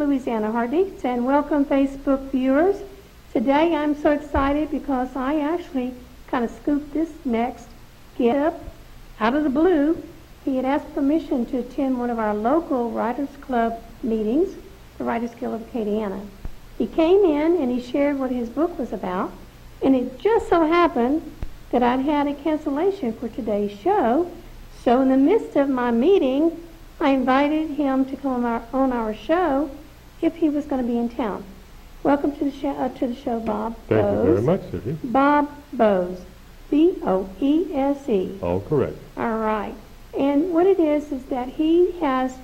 Louisiana Heartbeats, and welcome Facebook viewers. Today I'm so excited because I actually kind of scooped this next get up out of the blue. He had asked permission to attend one of our local Writers Club meetings, the Writers Guild of Acadiana. He came in and he shared what his book was about, and it just so happened that I'd had a cancellation for today's show. So in the midst of my meeting, I invited him to come on our show if he was going to be in town. Welcome to the show, Bob Boese. Thank you very much, Susie. Bob Boese, B-O-E-S-E. All correct. All right. And what it is that he has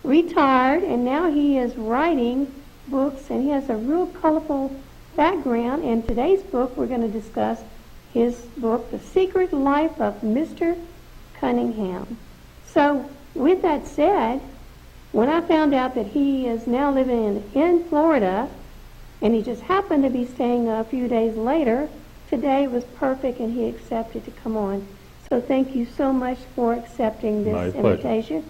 retired, and now he is writing books, and he has a real colorful background. And today's book, we're going to discuss his book, The Secret Life of Mr. Cunningham. So, with that said, when I found out that he is now living in Florida, and he just happened to be staying a few days later, today was perfect and he accepted to come on. So thank you so much for accepting this invitation.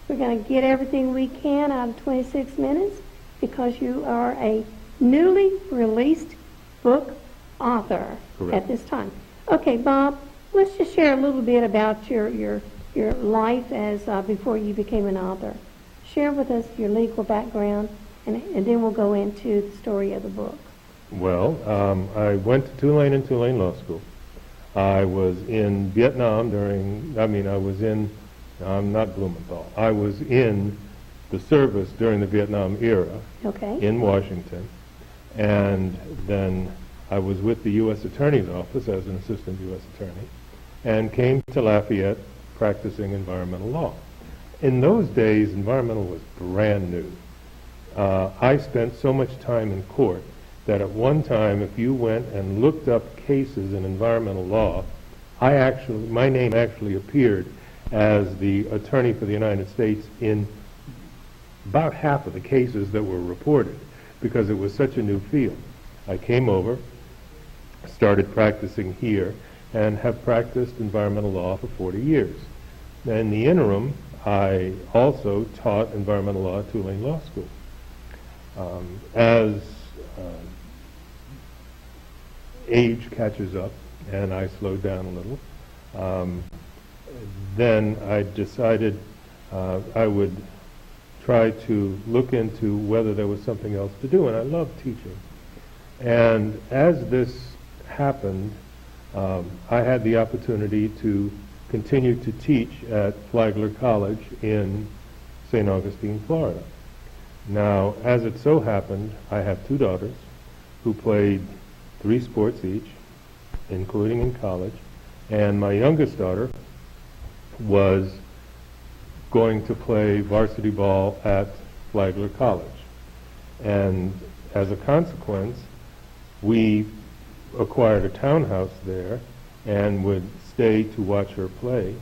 We're going to get everything we can out of 26 minutes because you are a newly released book author. Correct. At this time. Okay, Bob, let's just share a little bit about your life as before you became an author. Share with us your legal background, and then we'll go into the story of the book. Well, I went to Tulane and Tulane Law School. I was in Vietnam not Blumenthal. I was in the service during the Vietnam era. Okay. In Washington. And then I was with the U.S. Attorney's Office as an assistant U.S. attorney and came to Lafayette practicing environmental law. In those days, environmental was brand new. I spent so much time in court that at one time, if you went and looked up cases in environmental law, my name actually appeared as the attorney for the United States in about half of the cases that were reported because it was such a new field. I came over, started practicing here, and have practiced environmental law for 40 years. In the interim, I also taught environmental law at Tulane Law School. As age catches up and I slowed down a little, then I decided I would try to look into whether there was something else to do, and I love teaching. And as this happened, I had the opportunity to continue to teach at Flagler College in St. Augustine, Florida. Now, as it so happened, I have two daughters who played 3 sports each, including in college, and my youngest daughter was going to play varsity ball at Flagler College. And as a consequence, we acquired a townhouse there and would stay to watch her play.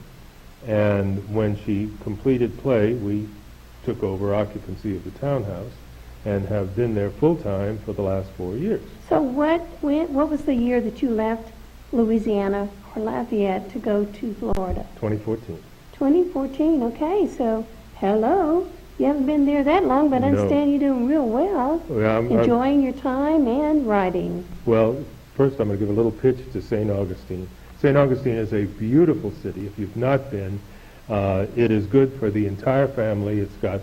And when she completed play, we took over occupancy of the townhouse and have been there full-time for the last 4 years. So what was the year that you left Louisiana or Lafayette to go to Florida? 2014. 2014, okay. So, hello. You haven't been there that long, but I understand you're doing real well. Enjoying your time and writing. Well, first I'm going to give a little pitch to St. Augustine. St. Augustine is a beautiful city. If you've not been, it is good for the entire family. It's got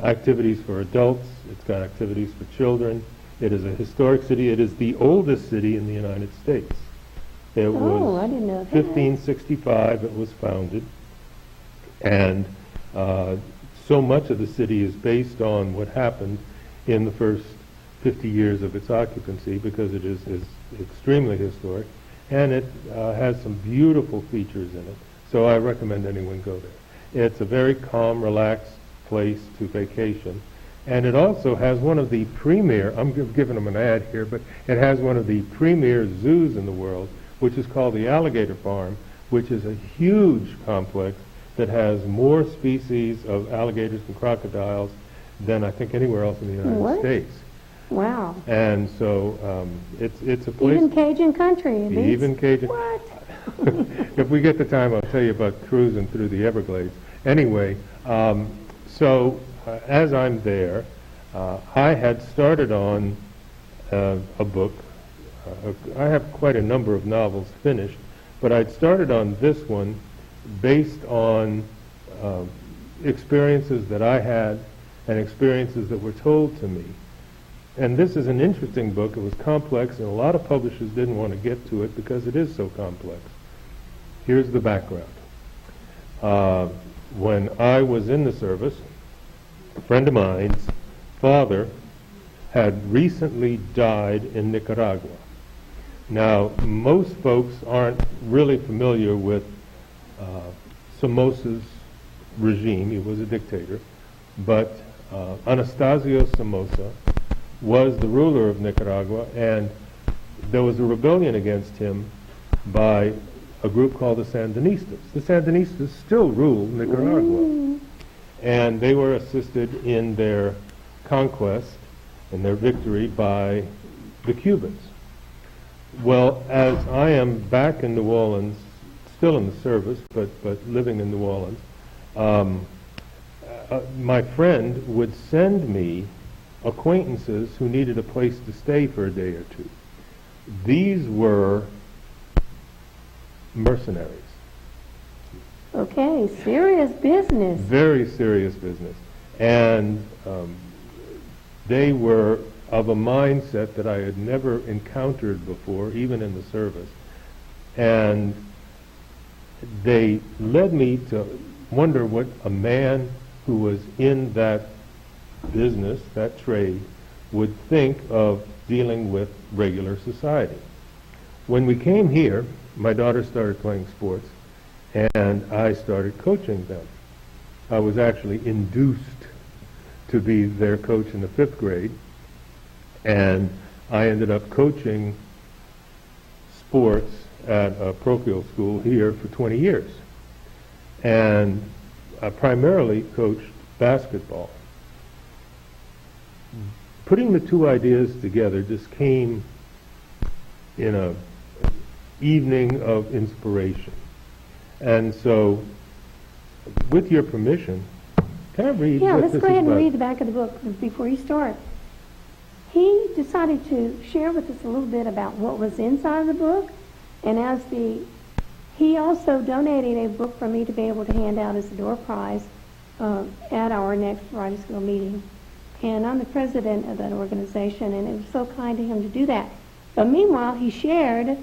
activities for adults. It's got activities for children. It is a historic city. It is the oldest city in the United States. It was I didn't know that. 1565 it was founded. And so much of the city is based on what happened in the first 50 years of its occupancy because it is extremely historic. And it has some beautiful features in it. So I recommend anyone go there. It's a very calm, relaxed place to vacation. And it also has one of the premier, I'm giving them an ad here, but it has one of the premier zoos in the world, which is called the Alligator Farm, which is a huge complex that has more species of alligators and crocodiles than I think anywhere else in the United States. Wow. And so it's a place... Even Cajun country. Even Cajun. What? If we get the time, I'll tell you about cruising through the Everglades. Anyway, as I'm there, I had started on a book. I have quite a number of novels finished, but I'd started on this one based on experiences that I had and experiences that were told to me. And this is an interesting book. It was complex, and a lot of publishers didn't want to get to it because it is so complex. Here's the background. When I was in the service, a friend of mine's father had recently died in Nicaragua. Now, most folks aren't really familiar with Somoza's regime. He was a dictator. But Anastasio Somoza was the ruler of Nicaragua, and there was a rebellion against him by a group called the Sandinistas. The Sandinistas still rule Nicaragua, and they were assisted in their conquest and their victory by the Cubans. Well, as I am back in New Orleans, still in the service, but living in New Orleans, my friend would send me acquaintances who needed a place to stay for a day or two. These were mercenaries. Okay, serious business. Very serious business. And they were of a mindset that I had never encountered before, even in the service. And they led me to wonder what a man who was in that business, that trade, would think of dealing with regular society. When we came here, my daughter started playing sports, and I started coaching them. I was actually induced to be their coach in the 5th grade, and I ended up coaching sports at a parochial school here for 20 years. And I primarily coached basketball. Putting the two ideas together just came in a evening of inspiration. And so, with your permission, can I read Yeah, what let's this go ahead is and about? read the back of the book before you start. He decided to share with us a little bit about what was inside of the book, and he also donated a book for me to be able to hand out as a door prize at our next Friday School meeting. And I'm the president of that organization, and it was so kind to him to do that. But meanwhile, he shared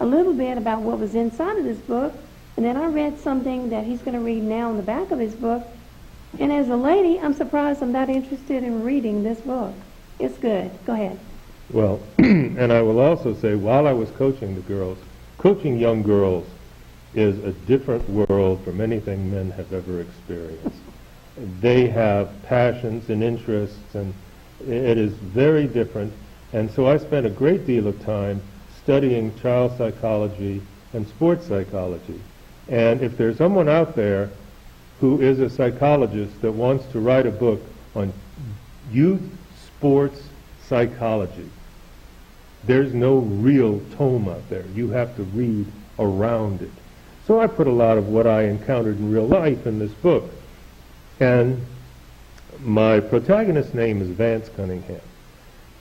a little bit about what was inside of this book, and then I read something that he's going to read now in the back of his book. And as a lady, I'm surprised I'm not interested in reading this book. It's good. Go ahead. Well, and I will also say, while I was coaching the girls, coaching young girls is a different world from anything men have ever experienced. They have passions and interests, and it is very different. And so I spent a great deal of time studying child psychology and sports psychology. And if there's someone out there who is a psychologist that wants to write a book on youth sports psychology, there's no real tome out there. You have to read around it. So I put a lot of what I encountered in real life in this book. And my protagonist's name is Vance Cunningham.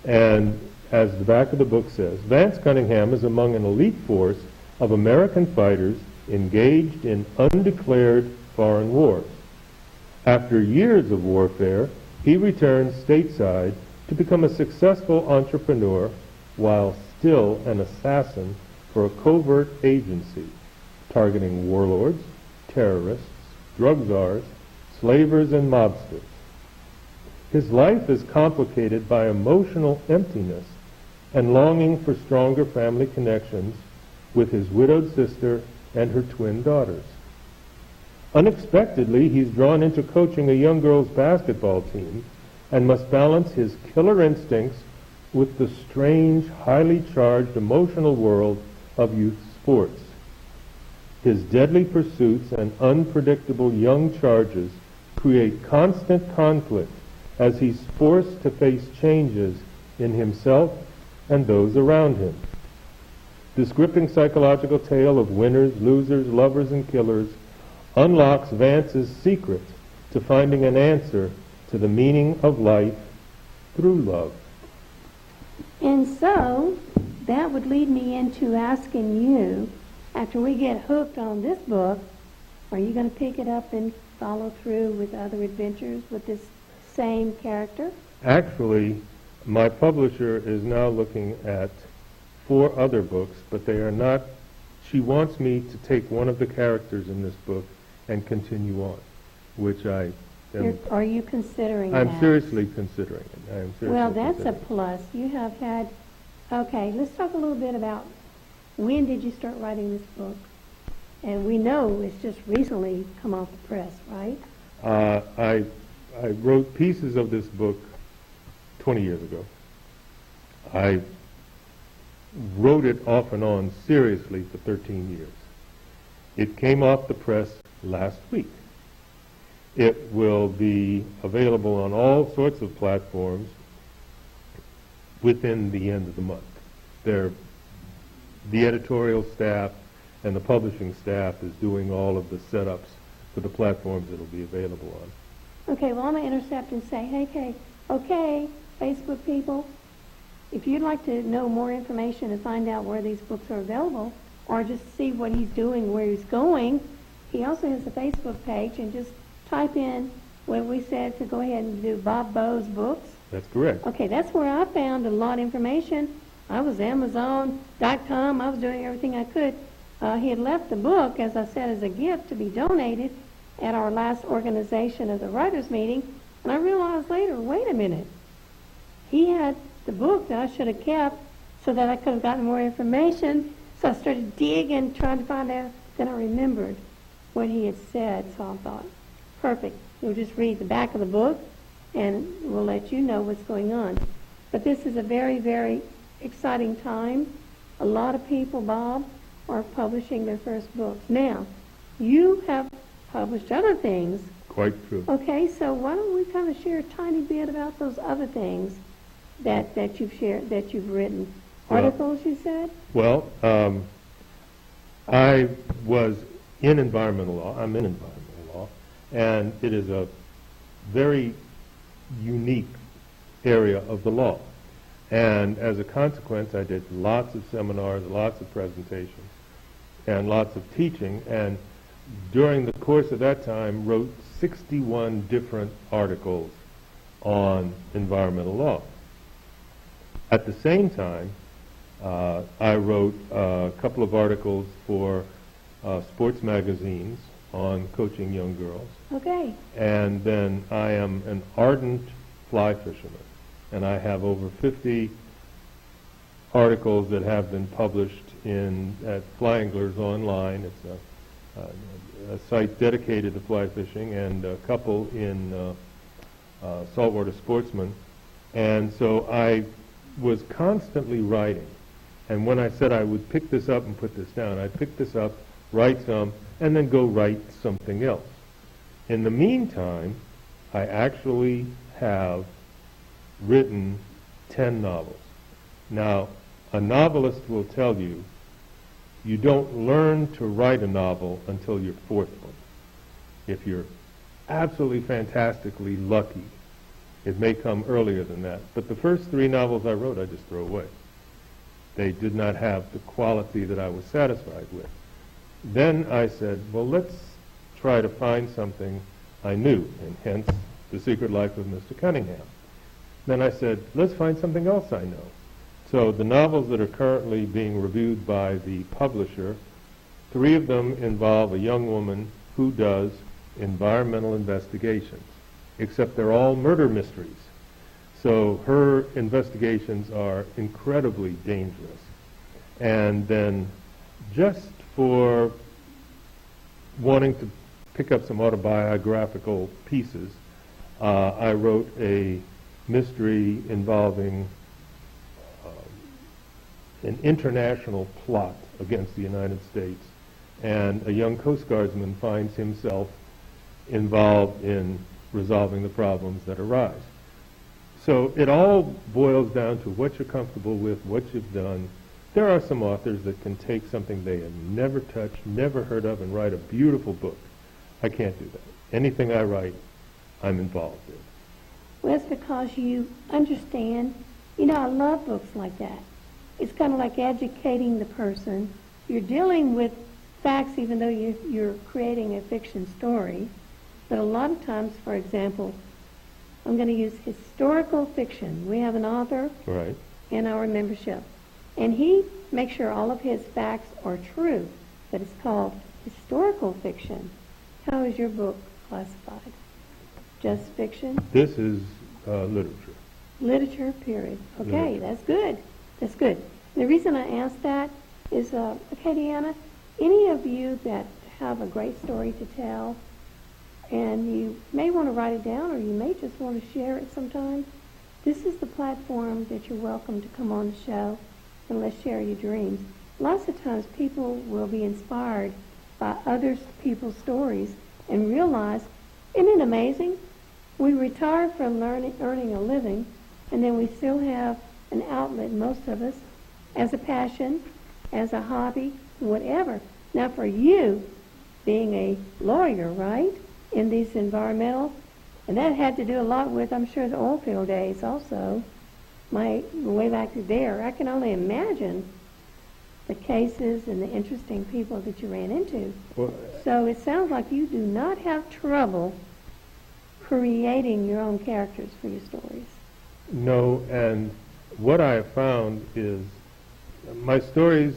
And as the back of the book says, Vance Cunningham is among an elite force of American fighters engaged in undeclared foreign wars. After years of warfare, he returns stateside to become a successful entrepreneur while still an assassin for a covert agency targeting warlords, terrorists, drug czars, slavers, and mobsters. His life is complicated by emotional emptiness and longing for stronger family connections with his widowed sister and her twin daughters. Unexpectedly, he's drawn into coaching a young girls' basketball team and must balance his killer instincts with the strange, highly charged emotional world of youth sports. His deadly pursuits and unpredictable young charges create constant conflict as he's forced to face changes in himself and those around him. This gripping psychological tale of winners, losers, lovers, and killers unlocks Vance's secret to finding an answer to the meaning of life through love. And so that would lead me into asking you, after we get hooked on this book, are you going to pick it up and follow through with other adventures with this same character? Actually, my publisher is now looking at 4 other books, but they are not. She wants me to take one of the characters in this book and continue on, which I am. Are you considering I'm that? seriously considering it. I am seriously Well, that's a considering it. plus. You have had, okay, let's talk a little bit about when did you start writing this book? And we know it's just recently come off the press, right? I wrote pieces of this book 20 years ago. I wrote it off and on seriously for 13 years. It came off the press last week. It will be available on all sorts of platforms within the end of the month. The editorial staff and the publishing staff is doing all of the setups for the platforms it'll be available on. Okay, well, I'm going to intercept and say, hey, okay, Facebook people, if you'd like to know more information and find out where these books are available, or just see what he's doing, where he's going, he also has a Facebook page, and just type in what we said to go ahead and do Bob Boese books. That's correct. Okay, that's where I found a lot of information. I was Amazon.com. I was doing everything I could. He had left the book, as I said, as a gift to be donated at our last organization of the writers' meeting, and I realized later, wait a minute. He had the book that I should have kept so that I could have gotten more information. So I started digging, trying to find out. Then I remembered what he had said, so I thought, perfect. You'll just read the back of the book, and we'll let you know what's going on. But this is a very, very exciting time. A lot of people, Bob, are publishing their first books. Now, you have published other things. Quite true. Okay, so why don't we kind of share a tiny bit about those other things that you've shared, that you've written? Articles, you said? Well, I was in environmental law. I'm in environmental law, and it is a very unique area of the law. And as a consequence, I did lots of seminars, lots of presentations, and lots of teaching, and during the course of that time wrote 61 different articles on environmental law. At the same time, I wrote a couple of articles for sports magazines on coaching young girls. Okay. And then I am an ardent fly fisherman, and I have over 50 articles that have been published at Fly Anglers Online. It's a site dedicated to fly fishing, and a couple in Saltwater Sportsman. And so I was constantly writing. And when I said I would pick this up and put this down, I'd pick this up, write some, and then go write something else. In the meantime, I actually have written 10 novels. Now, a novelist will tell you, you don't learn to write a novel until your 4th one. If you're absolutely fantastically lucky, it may come earlier than that. But the first 3 novels I wrote, I just throw away. They did not have the quality that I was satisfied with. Then I said, well, let's try to find something I knew, and hence The Secret Life of Mr. Cunningham. Then I said, let's find something else I know. So the novels that are currently being reviewed by the publisher, 3 of them involve a young woman who does environmental investigations, except they're all murder mysteries. So her investigations are incredibly dangerous. And then just for wanting to pick up some autobiographical pieces, I wrote a mystery involving an international plot against the United States, and a young Coast Guardsman finds himself involved in resolving the problems that arise. So it all boils down to what you're comfortable with, what you've done. There are some authors that can take something they have never touched, never heard of, and write a beautiful book. I can't do that. Anything I write, I'm involved in. Well, it's because you understand. I love books like that. It's kind of like educating the person. You're dealing with facts even though you're creating a fiction story. But a lot of times, for example, I'm going to use historical fiction. We have an author Right. in our membership, and he makes sure all of his facts are true, but it's called historical fiction. How is your book classified? Just fiction? This is literature. Literature, period. Okay, Literature. that's good. That's good. The reason I asked that is, okay, Deanna, any of you that have a great story to tell, and you may want to write it down or you may just want to share it sometime, this is the platform that you're welcome to come on the show and let's share your dreams. Lots of times people will be inspired by other people's stories and realize, isn't it amazing? We retire from earning a living, and then we still have an outlet, most of us, as a passion, as a hobby, whatever. Now for you, being a lawyer, right, in these environmental, and that had to do a lot with, I'm sure, the oil field days also, my way back there. I can only imagine the cases and the interesting people that you ran into. Well, So it sounds like you do not have trouble creating your own characters for your stories. no, and what I have found is my stories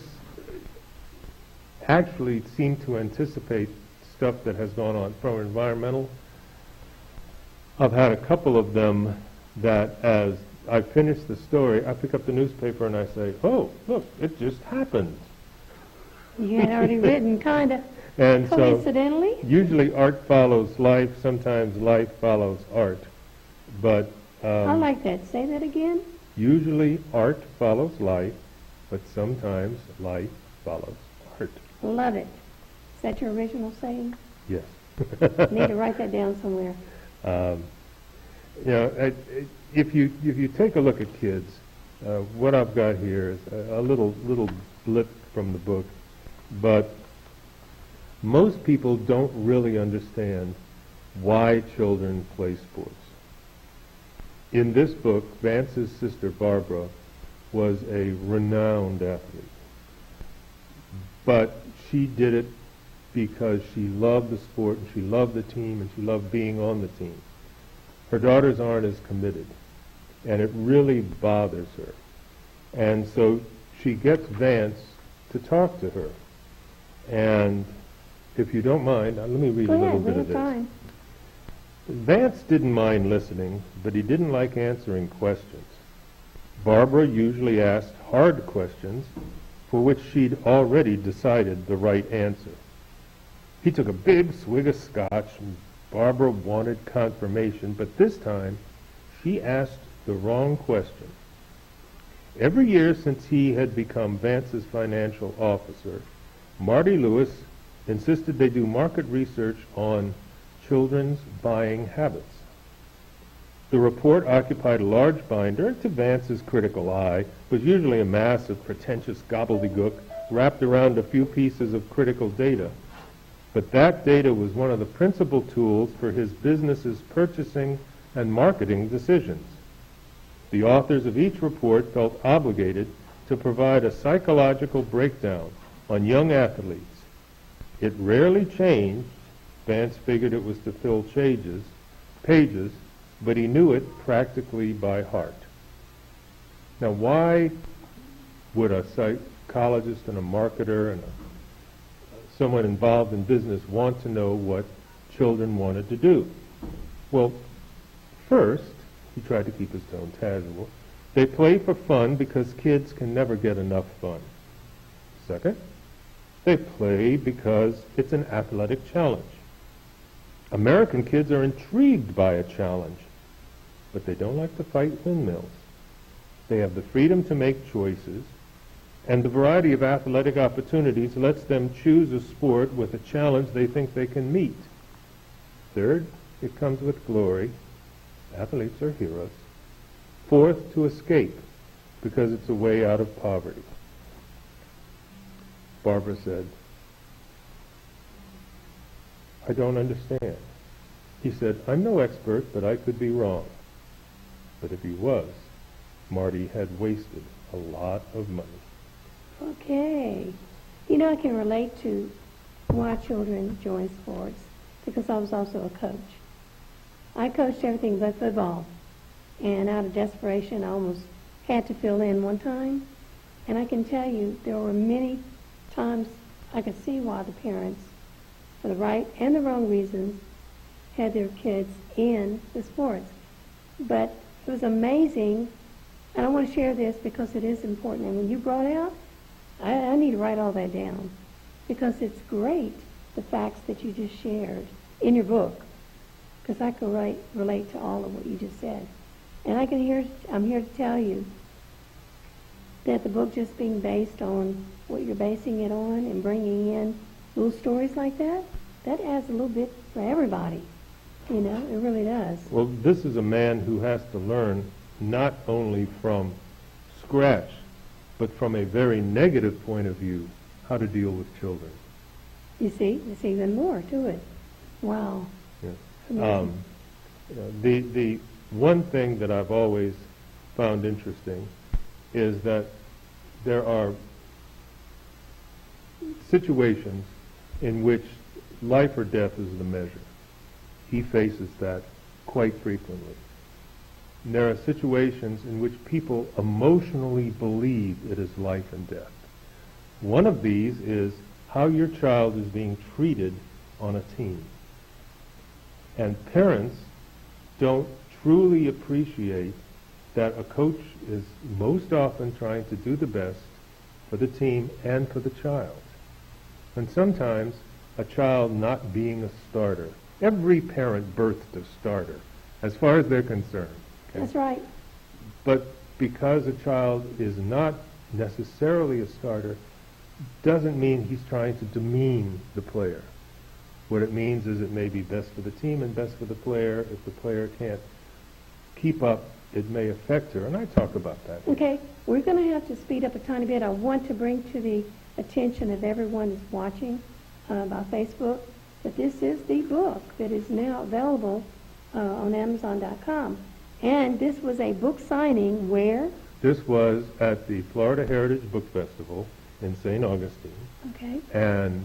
actually seem to anticipate stuff that has gone on from environmental. I've had a couple of them that as I finish the story, I pick up the newspaper and I say, oh, look, it just happened. You had already written, kind of And so coincidentally. usually art follows life, sometimes life follows art. But I like that. Say that again. usually art follows life, but sometimes life follows art. Love it. Is that your original saying? Yes. Need to write that down somewhere. If you take a look at kids, what I've got here is a little blip from the book, but most people don't really understand why children play sports. In this book, Vance's sister Barbara was a renowned athlete, but she did it because she loved the sport and she loved the team and she loved being on the team. Her daughters aren't as committed, and it really bothers her. And so she gets Vance to talk to her. And if you don't mind, let me read Go a little ahead, bit read of this. fine. Vance didn't mind listening, but he didn't like answering questions. Barbara usually asked hard questions for which she'd already decided the right answer. He took a big swig of scotch, and Barbara wanted confirmation, but this time she asked the wrong question. Every year since he had become Vance's financial officer, Marty Lewis insisted they do market research on children's buying habits. The report occupied a large binder, and to Vance's critical eye was usually a mass of pretentious gobbledygook wrapped around a few pieces of critical data. But that data was one of the principal tools for his business's purchasing and marketing decisions. The authors of each report felt obligated to provide a psychological breakdown on young athletes. It rarely changed. Vance figured it was to fill pages, but he knew it practically by heart. Now, why would a psychologist and a marketer and someone involved in business want to know what children wanted to do? Well, first, he tried to keep his tone casual. They play for fun because kids can never get enough fun. Second, they play because it's an athletic challenge. American kids are intrigued by a challenge, but they don't like to fight windmills. They have the freedom to make choices, and the variety of athletic opportunities lets them choose a sport with a challenge they think they can meet. Third, it comes with glory. Athletes are heroes. Fourth, to escape, because it's a way out of poverty. Barbara said, I don't understand. He said, I'm no expert, but I could be wrong. But if he was, Marty had wasted a lot of money. Okay. You know, I can relate to why children join sports because I was also a coach. I coached everything but football. And out of desperation, I almost had to fill in one time. And I can tell you, there were many times I could see why the parents, for the right and the wrong reasons, had their kids in the sports. But it was amazing, and I want to share this because it is important. And when you brought out, I need to write all that down because it's great, the facts that you just shared in your book, because I can relate to all of what you just said. And I'm here to tell you that the book just being based on what you're basing it on and bringing in little stories like that, that adds a little bit for everybody. You know, it really does. Well, this is a man who has to learn not only from scratch, but from a very negative point of view, how to deal with children. You see, there's even more to it. Wow. Yeah. The one thing that I've always found interesting is that there are situations in which life or death is the measure. He faces that quite frequently. And there are situations in which people emotionally believe it is life and death. One of these is how your child is being treated on a team. And parents don't truly appreciate that a coach is most often trying to do the best for the team and for the child. And sometimes a child not being a starter, every parent birthed a starter, as far as they're concerned. Okay? That's right. But because a child is not necessarily a starter, doesn't mean he's trying to demean the player. What it means is it may be best for the team and best for the player. If the player can't keep up, it may affect her, and I talk about that. Okay, we're going to have to speed up a tiny bit. I want to bring to the attention of everyone who's watching by Facebook that this is the book that is now available on Amazon.com. And this was a book signing where? This was at the Florida Heritage Book Festival in St. Augustine. Okay. And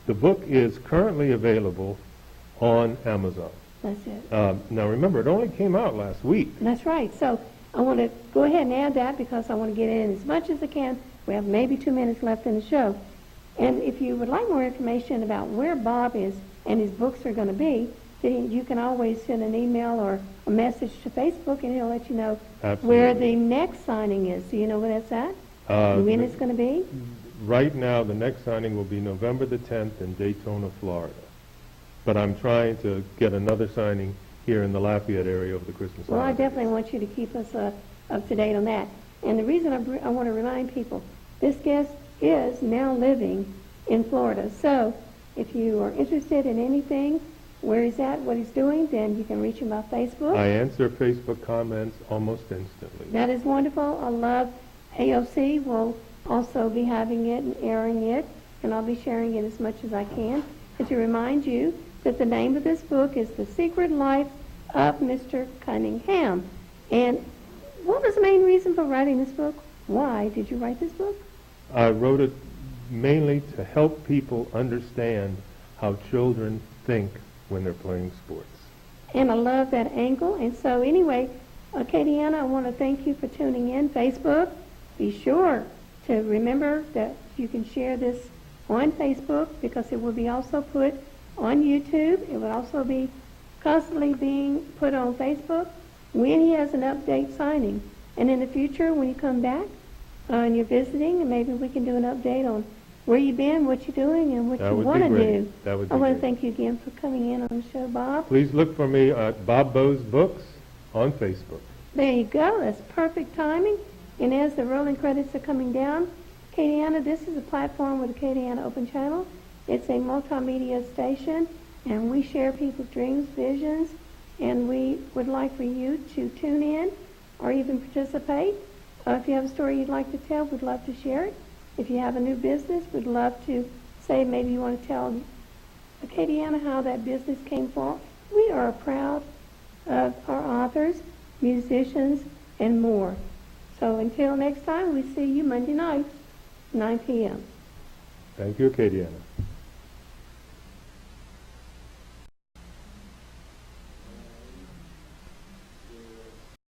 the book is currently available on Amazon. That's it. Now remember, it only came out last week. That's right. So I want to go ahead and add that because I want to get in as much as I can. We have maybe 2 minutes left in the show. And if you would like more information about where Bob is and his books are going to be, then you can always send an email or a message to Facebook and he'll let you know where the next signing is. Do you know where that's at? When it's going to be? Right now, the next signing will be November the 10th in Daytona, Florida. But I'm trying to get another signing here in the Lafayette area over the Christmas Well, I holidays. definitely want you to keep us up to date on that. And the reason I want to remind people, this guest is now living in Florida. So if you are interested in anything, where he's at, what he's doing, then you can reach him by Facebook. I answer Facebook comments almost instantly. That is wonderful. I love AOC. We'll also be having it and airing it, and I'll be sharing it as much as I can. And to remind you that the name of this book is The Secret Life of Mr. Cunningham. And what was the main reason for writing this book? Why did you write this book? I wrote it mainly to help people understand how children think when they're playing sports. And I love that angle. And so anyway, Katie Anna, I want to thank you for tuning in. Facebook, be sure to remember that you can share this on Facebook because it will be also put on YouTube. It will also be constantly being put on Facebook when he has an update signing. And in the future, when you come back and you're visiting, and maybe we can do an update on where you've been, what you're doing, and what you want to do. That would be I want great. to thank you again for coming in on the show, Bob. Please look for me at Bob Boese Books on Facebook. There you go. That's perfect timing. And as the rolling credits are coming down, Katie Anna, this is a platform with the Katie Anna Open Channel. It's a multimedia station, and we share people's dreams, visions, and we would like for you to tune in or even participate. If you have a story you'd like to tell, we'd love to share it. If you have a new business, we'd love to say maybe you want to tell Katie Anna how that business came forward. We are proud of our authors, musicians, and more. So until next time, we see you Monday nights, 9 p.m. Thank you, Acadiana.